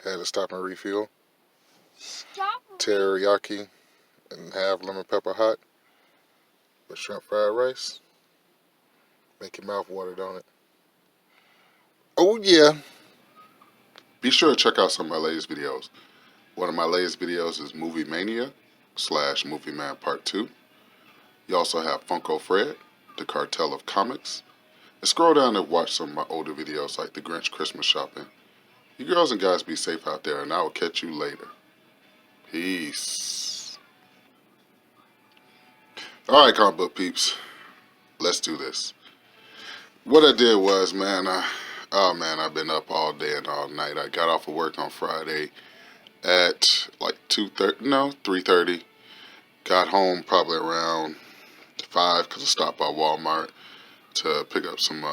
Had to stop and refill. Teriyaki and half lemon pepper hot with shrimp fried rice. Make your mouth water, don't it? Oh yeah. Be sure to check out some of my latest videos. One of my latest videos is Movie Mania / Movie Man Part 2. You also have Funko Fred, The Cartel of Comics. And scroll down and watch some of my older videos like The Grinch Christmas Shopping. You girls and guys be safe out there, and I will catch you later. Peace. Alright, comic book peeps. Let's do this. What I did was, I've been up all day and all night. I got off of work on Friday at like 3:30. Got home probably around 5 because I stopped by Walmart to pick up some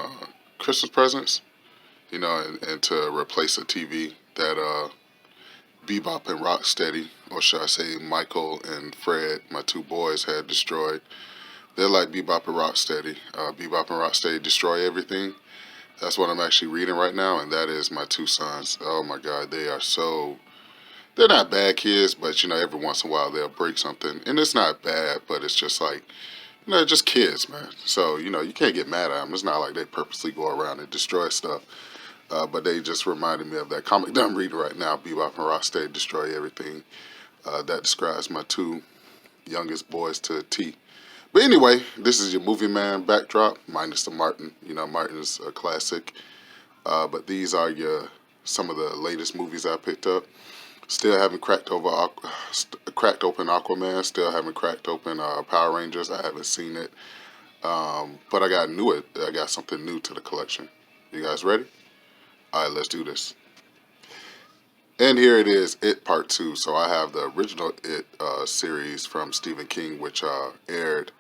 Christmas presents, and to replace a TV that Bebop and Rocksteady, or should I say Michael and Fred, my two boys, had destroyed. They're like Bebop and Rocksteady. Bebop and Rocksteady destroy everything. That's what I'm actually reading right now, and that is my two sons. Oh my God, they're not bad kids, but every once in a while they'll break something. And it's not bad, but it's just like, just kids, man. So, you can't get mad at them. It's not like they purposely go around and destroy stuff. But they just reminded me of that comic that I'm reading right now, Bebop and Rocksteady Destroy Everything. That describes my two youngest boys to a T. But anyway, this is your Movie Man backdrop, minus the Martin. Martin's a classic. But these are some of the latest movies I picked up. Still haven't cracked open Aquaman. Still haven't cracked open Power Rangers. I haven't seen it. But I got something new to the collection. You guys ready? All right, let's do this. And here it is, It Part 2. So I have the original It series from Stephen King, which aired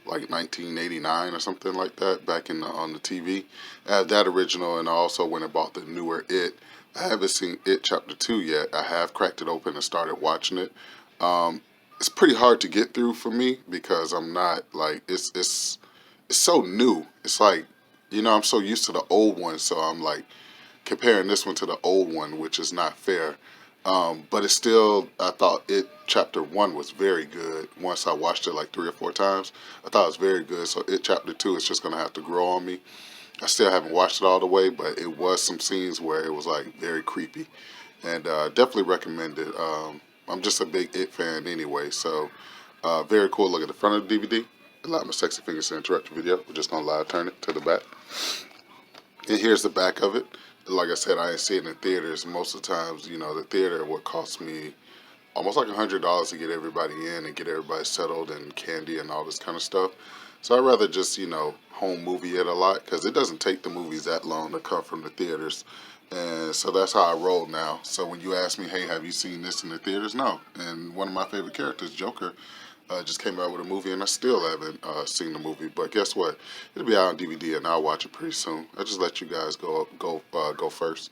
like 1989 or something like that back on the TV. I have that original, and I also went and bought the newer It. I haven't seen It Chapter 2 yet. I have cracked it open and started watching it. It's pretty hard to get through for me because I'm not like it's so new. It's like I'm so used to the old one, so I'm like comparing this one to the old one, which is not fair. But it's still, I thought It Chapter 1 was very good. Once I watched it like 3 or 4 times, I thought it was very good. So It Chapter 2 is just going to have to grow on me. I still haven't watched it all the way, but it was some scenes where it was like very creepy. And definitely recommend it. I'm just a big It fan anyway, so very cool. Look at the front of the DVD. Allow my sexy fingers to interrupt the video. We're just going to live turn it to the back. And here's the back of it. Like I said, I ain't see it in theaters. Most of the times, the theater would cost me almost like $100 to get everybody in and get everybody settled and candy and all this kind of stuff. So I'd rather just, home movie it a lot because it doesn't take the movies that long to come from the theaters. And so that's how I roll now. So when you ask me, hey, have you seen this in the theaters? No. And one of my favorite characters, Joker, just came out with a movie, and I still haven't seen the movie. But guess what? It'll be out on DVD, and I'll watch it pretty soon. I just let you guys go first.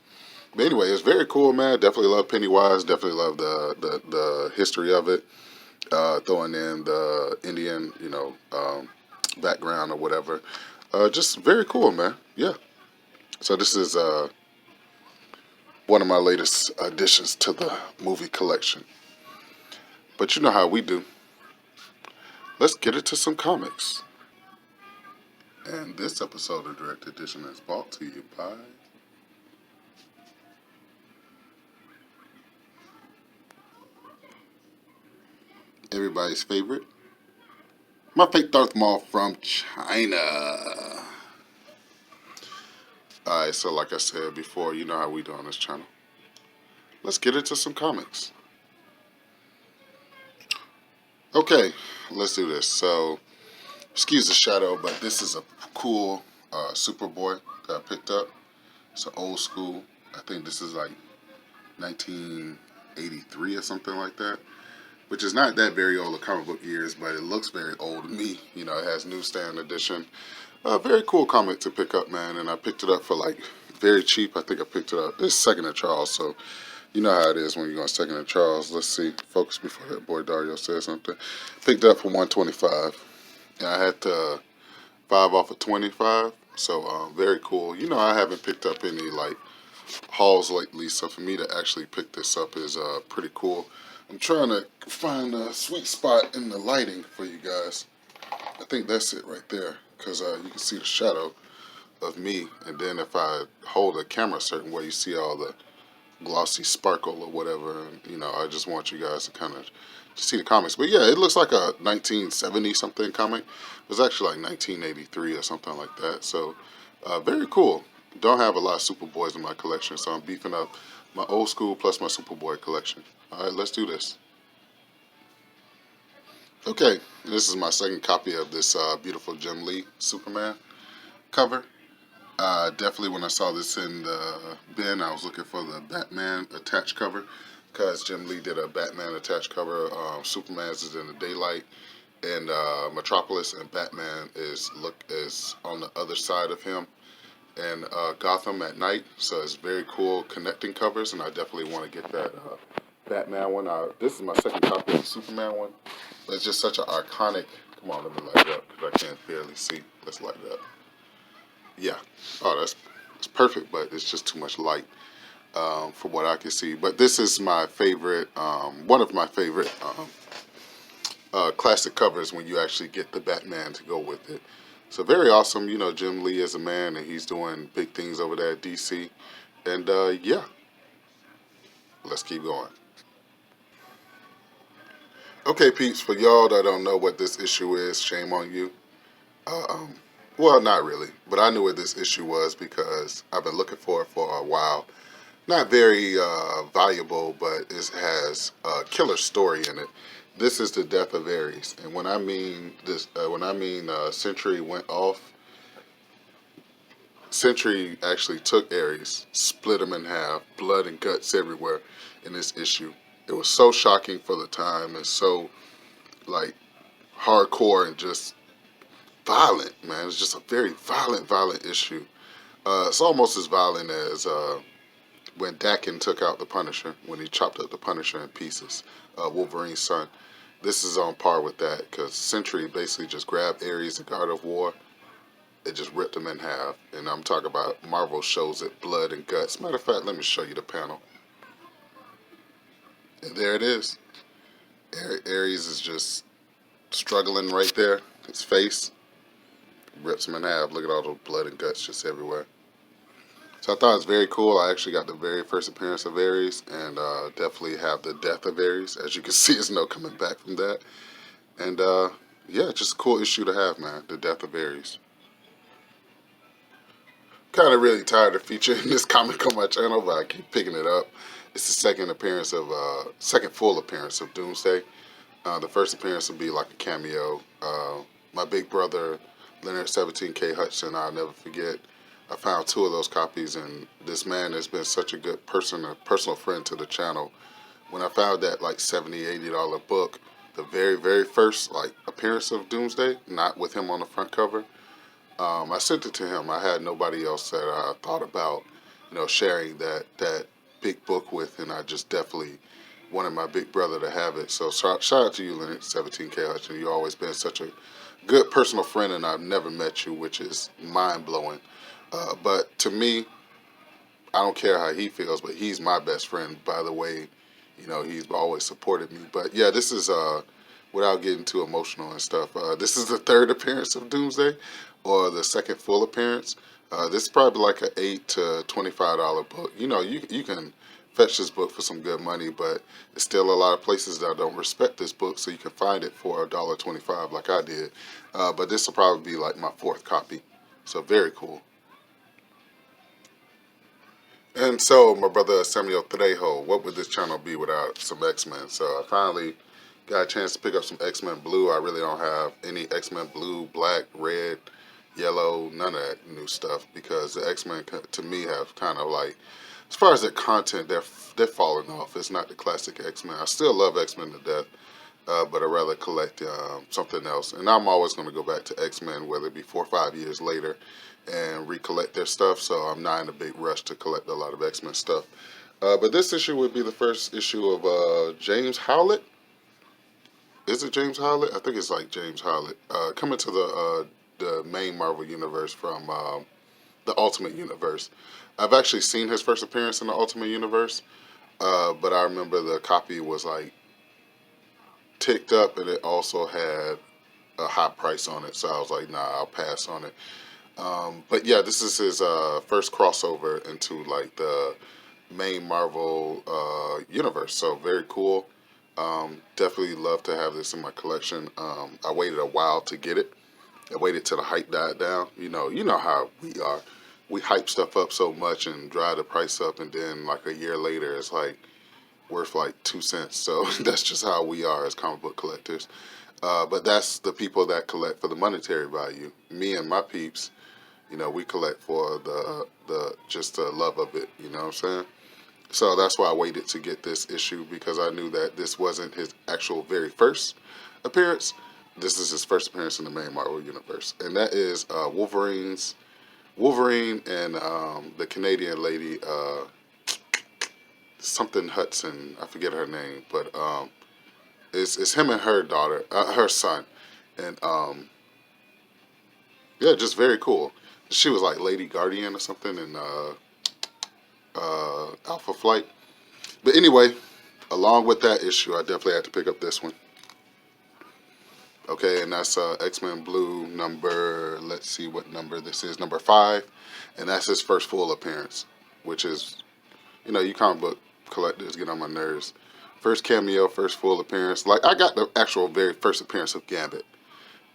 But anyway, it's very cool, man. Definitely love Pennywise. Definitely love the history of it. Throwing in the Indian, background or whatever. Just very cool, man. Yeah. So this is one of my latest additions to the movie collection. But you know how we do. Let's get into some comics. And this episode of Direct Edition is brought to you by everybody's favorite, my fake Darth Maul from China. Alright, so like I said before, you know how we do on this channel. Let's get into some comics. Okay, let's do this. So, excuse the shadow, but this is a cool Superboy that I picked up. It's an old school. I think this is like 1983 or something like that. Which is not that very old of comic book years, but it looks very old to me. It has newsstand edition. Very cool comic to pick up, man. And I picked it up for like very cheap. I think I picked it up. It's Second and Charles, so you know how it is when you go on Second and Charles. Let's see. Focus before that boy Dario says something. Picked it up for $125. And I had 5 off of 25. So very cool. I haven't picked up any like hauls lately, so for me to actually pick this up is pretty cool. I'm trying to find a sweet spot in the lighting for you guys. I think that's it right there, because you can see the shadow of me, and then if I hold the camera a certain way, you see all the glossy sparkle or whatever. And, I just want you guys to kind of see the comics. But yeah, it looks like a 1970 something comic. It was actually like 1983 or something like that. So very cool. Don't have a lot of Superboys in my collection, so I'm beefing up my old school plus my Superboy collection. All right, let's do this. Okay, this is my second copy of this beautiful Jim Lee Superman cover. Definitely, when I saw this in the bin, I was looking for the Batman attached cover because Jim Lee did a Batman attached cover. Superman's is in the daylight, and Metropolis and Batman is on the other side of him, and Gotham at night. So it's very cool connecting covers, and I definitely want to get that Batman one. This is my second copy of the Superman one. It's just such an iconic. Come on, let me light it up because I can't barely see. Let's light it up. Yeah. Oh, that's perfect, but it's just too much light for what I can see. But this is my favorite, one of my favorite classic covers when you actually get the Batman to go with it. So very awesome. Jim Lee is a man, and he's doing big things over there at DC. And yeah, let's keep going. Okay, peeps, for y'all that don't know what this issue is, shame on you. Uh, um, well, not really, but I knew what this issue was because I've been looking for it for a while. Not very valuable, but it has a killer story in it. This is the death of Ares, and when I mean Century went off, Century actually took Ares, split him in half, blood and guts everywhere in this issue. It was so shocking for the time and so like hardcore and just violent, man. It's just a very violent issue. It's almost as violent as when Dakin took out the Punisher, when he chopped up the Punisher in pieces, Wolverine's son. This is on par with that because Sentry basically just grabbed Ares, the God of War. It just ripped him in half. And I'm talking about Marvel shows it blood and guts. Matter of fact, let me show you the panel. And there it is. Ares is just struggling right there. His face rips him in half. Look at all the blood and guts just everywhere. So I thought it was very cool. I actually got the very first appearance of Ares, and definitely have the death of Ares. As you can see, there's no coming back from that. And yeah, just a cool issue to have, man. The death of Ares. Kind of really tired of featuring this comic on my channel, but I keep picking it up. It's the second full appearance of Doomsday. The first appearance will be like a cameo. My big brother, Leonard 17K Hudson, I'll never forget. I found two of those copies, and this man has been such a good person, a personal friend to the channel. When I found that like $70, $80 book, the very first like appearance of Doomsday, not with him on the front cover, I sent it to him. I had nobody else that I thought about, sharing that big book with, and I just definitely wanted my big brother to have it. So shout out to you, Leonard 17K Hudson. You've always been such a good personal friend, and I've never met you, which is mind blowing. But to me, I don't care how he feels, but he's my best friend. By the way, he's always supported me. But yeah, this is without getting too emotional and stuff. This is the third appearance of Doomsday, or the second full appearance. This is probably like an $8 to $25 book. You can fetch this book for some good money, but there's still a lot of places that don't respect this book, so you can find it for $1.25 like I did. But this will probably be like my fourth copy. So very cool. And so, my brother Samuel Trejo, what would this channel be without some X-Men? So I finally got a chance to pick up some X-Men Blue. I really don't have any X-Men Blue, Black, Red, Yellow, none of that new stuff, because the X-Men to me have kind of like, as far as their content, they're falling off. It's not the classic X-Men. I still love X-Men to death, but I'd rather collect something else. And I'm always going to go back to X-Men, whether it be 4 or 5 years later, and recollect their stuff. So I'm not in a big rush to collect a lot of X-Men stuff. But this issue would be the first issue of James Howlett. Is it James Howlett? I think it's like James Howlett. Coming to the main Marvel universe from the Ultimate Universe. I've actually seen his first appearance in the Ultimate Universe, but I remember the copy was like ticked up, and it also had a high price on it. So I was like, nah, I'll pass on it. But yeah, this is his first crossover into like the main Marvel universe. So very cool. Definitely love to have this in my collection. I waited a while to get it. I waited till the hype died down. You know how we are. We hype stuff up so much and drive the price up, and then like a year later, it's like worth like 2 cents. So that's just how we are as comic book collectors. But that's the people that collect for the monetary value. Me and my peeps, we collect for the just the love of it. You know what I'm saying? So that's why I waited to get this issue, because I knew that this wasn't his actual very first appearance. This is his first appearance in the main Marvel universe, and that is Wolverine and the Canadian lady, something Hudson. I forget her name, but it's him and her daughter, her son, and yeah, just very cool. She was like Lady Guardian or something in Alpha Flight. But anyway, along with that issue, I definitely had to pick up this one. Okay, and that's X-Men Blue number, let's see what number this is, number 5. And that's his first full appearance, which is, you comic book collectors get on my nerves. First cameo, first full appearance. Like, I got the actual very first appearance of Gambit.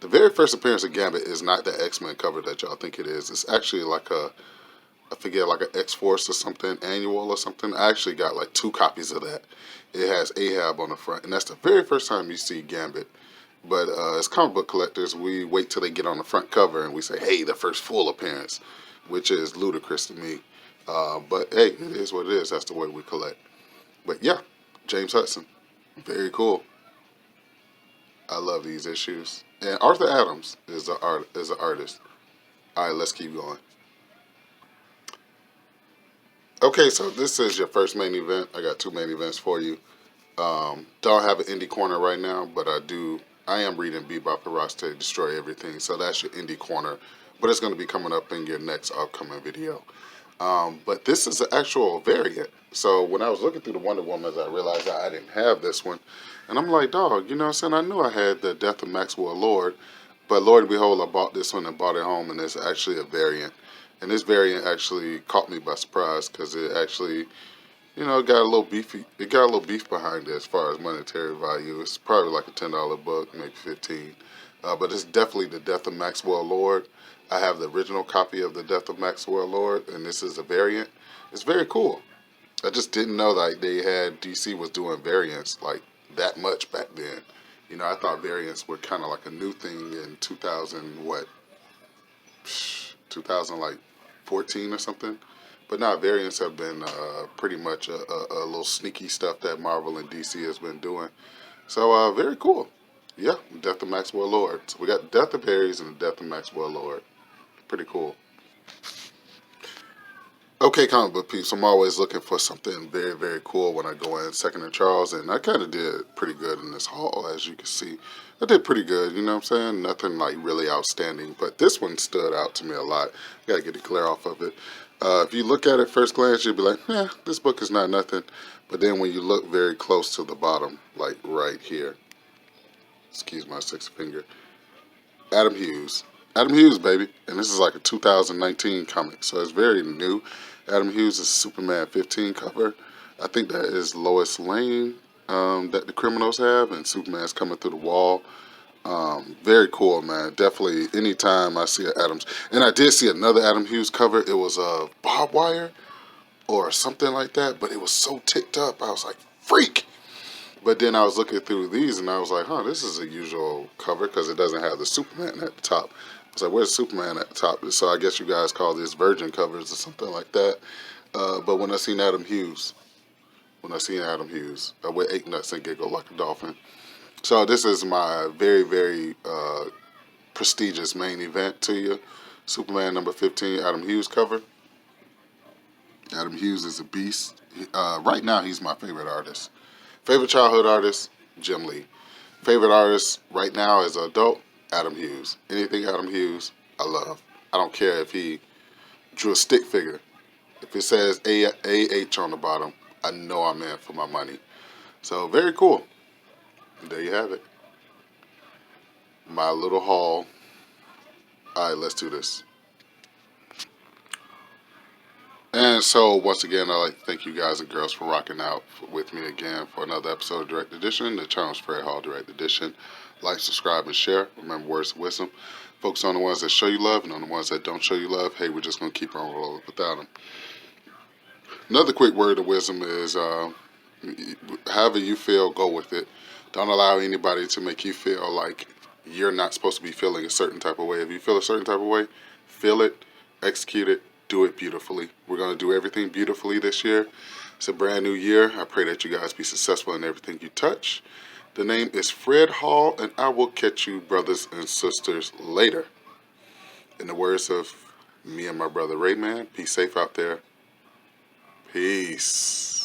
The very first appearance of Gambit is not the X-Men cover that y'all think it is. It's actually like I forget, like an X-Force or something, annual or something. I actually got like 2 copies of that. It has Ahab on the front, and that's the very first time you see Gambit. But as comic book collectors, we wait till they get on the front cover and we say, hey, the first full appearance, which is ludicrous to me. But hey, it is what it is. That's the way we collect. But yeah, James Hudson, very cool. I love these issues. And Arthur Adams is an artist. All right, let's keep going. Okay, so this is your first main event. I got 2 main events for you. Don't have an indie corner right now, but I am reading Bebop and Rocksteady Destroy Everything, so that's your indie corner. But it's going to be coming up in your next upcoming video. But this is an actual variant. So when I was looking through the Wonder Woman, I realized that I didn't have this one. And I'm like, dog, you know what I'm saying? I knew I had the Death of Maxwell Lord. But Lord and behold, I bought this one and bought it home, and it's actually a variant. And this variant actually caught me by surprise, because it actually, it got a little beefy. It got a little beef behind it as far as monetary value. It's probably like a $10 book, maybe 15. But it's definitely the Death of Maxwell Lord. I have the original copy of the Death of Maxwell Lord, and this is a variant. It's very cool. I just didn't know that DC was doing variants like that much back then. I thought variants were kind of like a new thing in 2000, what, 2000 like 14 or something. But now variants have been pretty much a little sneaky stuff that Marvel and DC has been doing. So very cool. Yeah, Death of Maxwell Lord. So we got Death of Ares and Death of Maxwell Lord. Pretty cool. Okay, comic book peeps, I'm always looking for something very, very cool when I go in Second and Charles, and I kind of did pretty good in this haul, as you can see. I did pretty good, you know what I'm saying? Nothing like really outstanding, but this one stood out to me a lot. Gotta get the glare off of it. If you look at it first glance, you'll be like, yeah, this book is not nothing. But then when you look very close to the bottom, like right here, excuse my 6th finger, Adam Hughes. Adam Hughes, baby. And this is like a 2019 comic, so it's very new. Adam Hughes is Superman 15 cover. I think that is Lois Lane that the criminals have, and Superman's coming through the wall. Very cool, man. Definitely, anytime I see an Adams. And I did see another Adam Hughes cover. It was a barbed wire or something like that, but it was so ticked up. I was like, freak! But then I was looking through these, and I was like, this is a usual cover, because it doesn't have the Superman at the top. I was like, where's Superman at the top? So I guess you guys call this virgin covers or something like that. But when I seen Adam Hughes, I went 8 nuts and giggled like a dolphin. So this is my very, very prestigious main event to you. Superman number 15, Adam Hughes cover. Adam Hughes is a beast. Right now, he's my favorite artist. Favorite childhood artist, Jim Lee. Favorite artist right now as an adult, Adam Hughes. Anything Adam Hughes, I love. I don't care if he Drew a stick figure. If it says AH on the bottom, I know I'm in for my money. So very cool. There you have it. My little haul. All right, let's do this. And so, once again, I'd like to thank you guys and girls for rocking out with me again for another episode of Direct Edition, the Charles Fred Hall Direct Edition. Like, subscribe, and share. Remember, words of wisdom. Focus on the ones that show you love, and on the ones that don't show you love, hey, we're just going to keep on rolling without them. Another quick word of wisdom is however you feel, go with it. Don't allow anybody to make you feel like you're not supposed to be feeling a certain type of way. If you feel a certain type of way, feel it, execute it, do it beautifully. We're going to do everything beautifully this year. It's a brand new year. I pray that you guys be successful in everything you touch. The name is Fred Hall, and I will catch you, brothers and sisters, later. In the words of me and my brother Rayman, be safe out there. Peace.